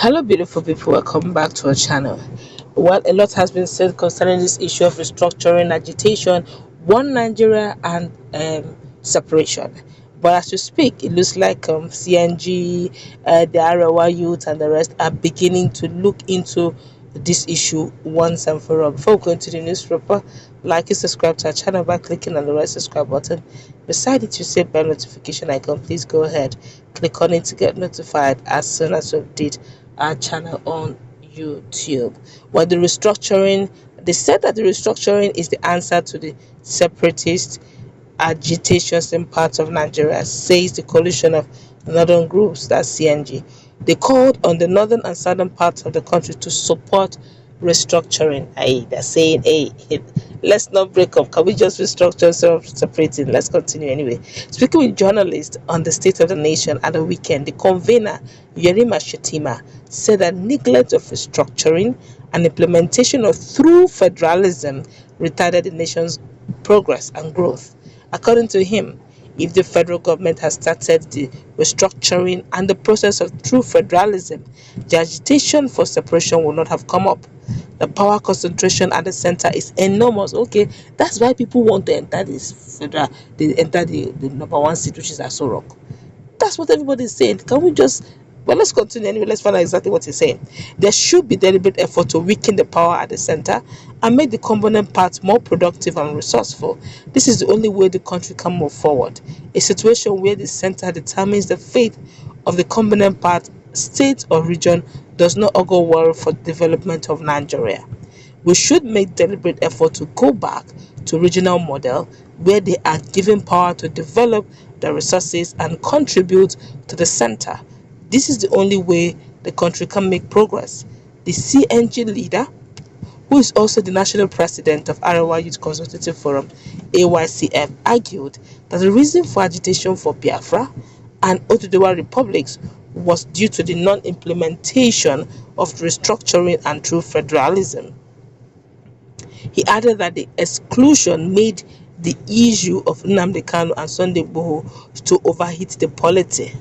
Hello, beautiful people. Welcome back to our channel. Well, a lot has been said concerning this issue of restructuring, agitation, one Nigeria, and separation. But as we speak, it looks like CNG, the Arewa youth, and the rest are beginning to look into this issue once and for all. Before we go into the newspaper, like and subscribe to our channel by clicking on the red subscribe button. Beside it, you see a bell notification icon. Please go ahead, click on it to get notified as soon as we update our channel on YouTube. Well, the restructuring, they said that the restructuring is the answer to the separatist agitations in parts of Nigeria, says the coalition of northern groups, that's CNG. They called on the northern and southern parts of the country to support restructuring. Hey, they're saying, hey, let's not break up. Can we just restructure instead of separating? Let's continue anyway. Speaking with journalists on the state of the nation at the weekend, the convener, Yerima Shetima, said that neglect of restructuring and implementation of through federalism retarded the nation's progress and growth. According to him, if the federal government has started the restructuring and the process of true federalism, the agitation for separation will not have come up. The power concentration at the center is enormous. Okay, that's why people want to enter this federal, they enter the number one seat, which is Aso Rock. That's what everybody's saying. Can we just, well, let's continue anyway. Let's find out exactly what he's saying. There should be deliberate effort to weaken the power at the center and make the component parts more productive and resourceful. This is the only way the country can move forward. A situation where the center determines the fate of the component part, state or region, does not augur well for the development of Nigeria. We should make deliberate effort to go back to regional model where they are given power to develop the resources and contribute to the center. This is the only way the country can make progress. The CNG leader, who is also the national president of Arewa Youth Consultative Forum, AYCF, argued that the reason for agitation for Biafra and Oduduwa republics was due to the non-implementation of restructuring and true federalism. He added that the exclusion made the issue of Nnamdi Kanu and Sunday Igboho to overheat the polity.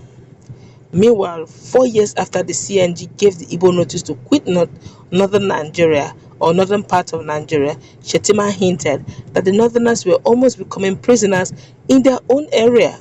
Meanwhile, 4 years after the CNG gave the Igbo notice to quit northern Nigeria or northern part of Nigeria, Shetima hinted that the northerners were almost becoming prisoners in their own area.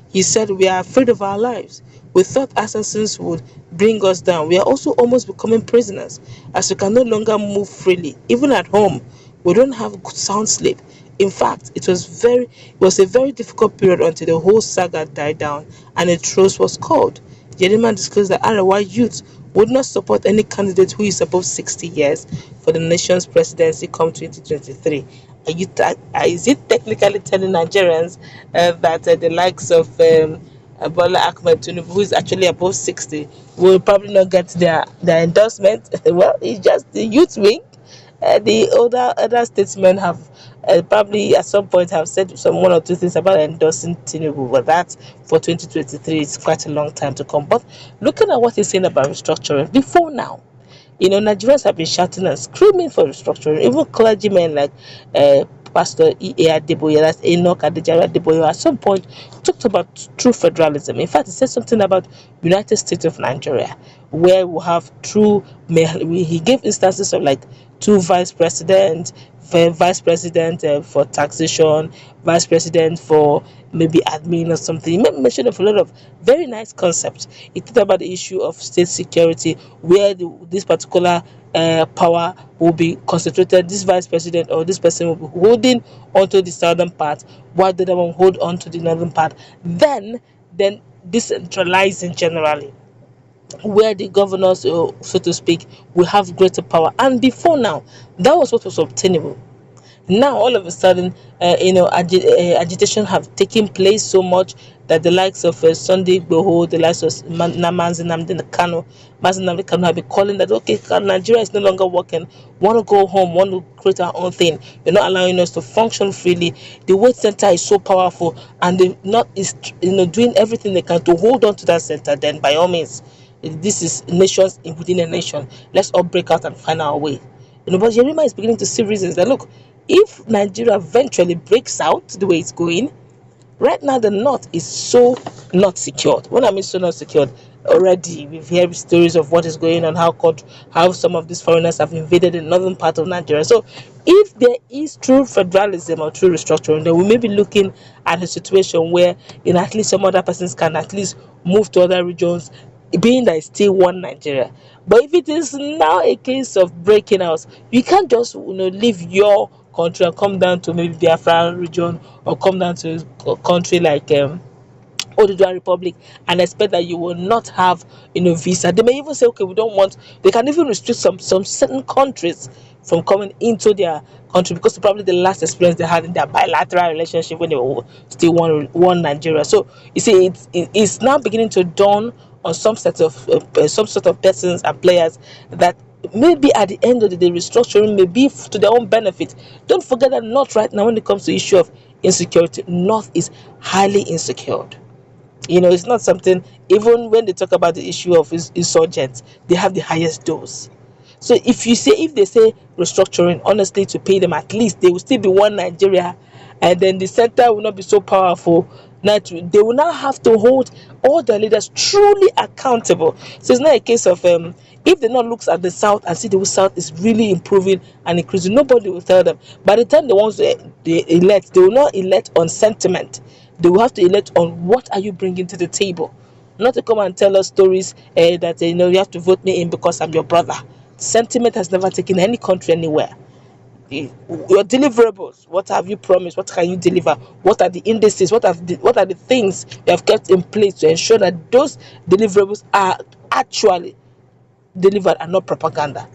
He said, "We are afraid of our lives. We thought assassins would bring us down. We are also almost becoming prisoners, as we can no longer move freely. Even at home, we don't have sound sleep. In fact, it was a very difficult period until the whole saga died down and a truce was called." Yerima disclosed that Arewa youth would not support any candidate who is above 60 years for the nation's presidency come 2023. Is it technically telling Nigerians that the likes of Bola Ahmed Tinubu, who is actually above 60, will probably not get their endorsement? Well, it's just the youth wing. The other statesmen have probably at some point have said one or two things about endorsing Tinubu, but that for 2023 is quite a long time to come. But looking at what he's saying about restructuring, before now, Nigerians have been shouting and screaming for restructuring. Even clergymen like Pastor E.A. Adeboye, that's Enoch Adejare Adeboye, at some point talked about true federalism. In fact, he said something about United States of Nigeria, where we have he gave instances of like two vice president for taxation, vice president for maybe admin or something. He mentioned of a lot of very nice concepts. He talked about the issue of state security, where this particular power will be concentrated. This vice president or this person will be holding onto the southern part, while the other one hold on to the northern part. Then decentralizing generally, where the governors, so to speak, will have greater power. And before now, that was what was obtainable. Now, all of a sudden, agitation have taken place so much that the likes of Sunday Igboho, the likes of Mazi Nnamdi Kanu have been calling that, okay, Nigeria is no longer working, want to go home, want to create our own thing. You're not allowing us to function freely. The weight center is so powerful, and they not is doing everything they can to hold on to that center. Then, by all means, this is nations within a nation. Let's all break out and find our way. But Yerima is beginning to see reasons that, look, if Nigeria eventually breaks out the way it's going, Right now, the North is so not secured. When I mean so not secured, already we've heard stories of what is going on, how some of these foreigners have invaded the northern part of Nigeria. So, if there is true federalism or true restructuring, then we may be looking at a situation where, at least some other persons can at least move to other regions, being that it's still one Nigeria. But if it is now a case of breaking out, you can't just leave your country and come down to maybe Biafra region, or come down to a country like Oduduwa Republic, and expect that you will not have visa. They may even say, okay, we don't want. They can even restrict some certain countries from coming into their country because probably the last experience they had in their bilateral relationship when they were still one Nigeria. So you see, it's now beginning to dawn on some sort of persons and players that maybe at the end of the day, restructuring may be to their own benefit. Don't forget that North right now, when it comes to issue of insecurity, North is highly insecure. It's not something, even when they talk about the issue of insurgents, they have the highest dose. So if they say restructuring, honestly, to pay them, at least they will still be one Nigeria, and then the center will not be so powerful. Now they will now have to hold all the leaders truly accountable. So it's not a case of if they not looks at the south and see the south is really improving and increasing, nobody will tell them. By the time they want to they elect, they will not elect on sentiment. They will have to elect on what are you bringing to the table, not to come and tell us stories that you have to vote me in because I'm your brother. Sentiment has never taken any country anywhere. Your deliverables, what have you promised, what can you deliver, what are the indices, what are the things you have kept in place to ensure that those deliverables are actually delivered and not propaganda.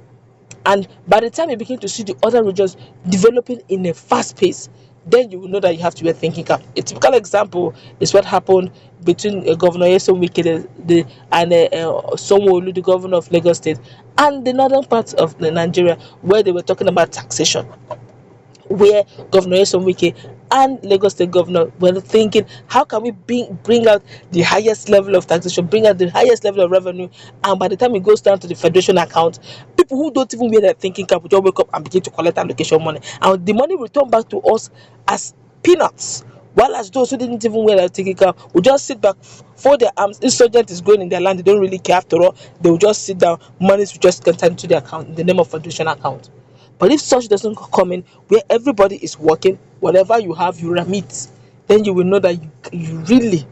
And by the time you begin to see the other regions developing in a fast pace, then you will know that you have to be thinking cap. A typical example is what happened between Governor Yesom Wike and Sanwo-Olu, the governor of Lagos State, and the northern part of Nigeria, where they were talking about taxation, where Governor Yesom Wike and Lagos State Governor were thinking, how can we bring out the highest level of taxation, bring out the highest level of revenue, and by the time it goes down to the federation account, people who don't even wear their thinking cap will just wake up and begin to collect allocation money, and the money will return back to us as peanuts. While as those who didn't even wear their thinking cap will just sit back, fold their arms. Insurgent is going in their land, they don't really care after all. They will just sit down, money will just continue to their account in the name of federation account. But if such doesn't come in, where everybody is working, whatever you have, you remit, then you will know that you really,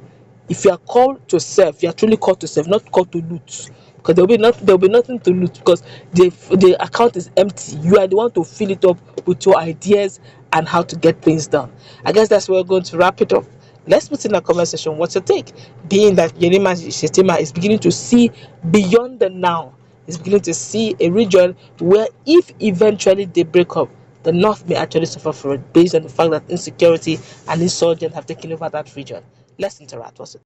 if you are called to serve, you are truly called to serve, not called to loot. Because there will be nothing to loot because the account is empty. You are the one to fill it up with your ideas and how to get things done. I guess that's where we're going to wrap it up. Let's put in a comment section what's your take, being that Yerima Shetima is beginning to see beyond the now, is beginning to see a region where if eventually they break up, the North may actually suffer for it based on the fact that insecurity and insurgents have taken over that region. Let's interact. What's it?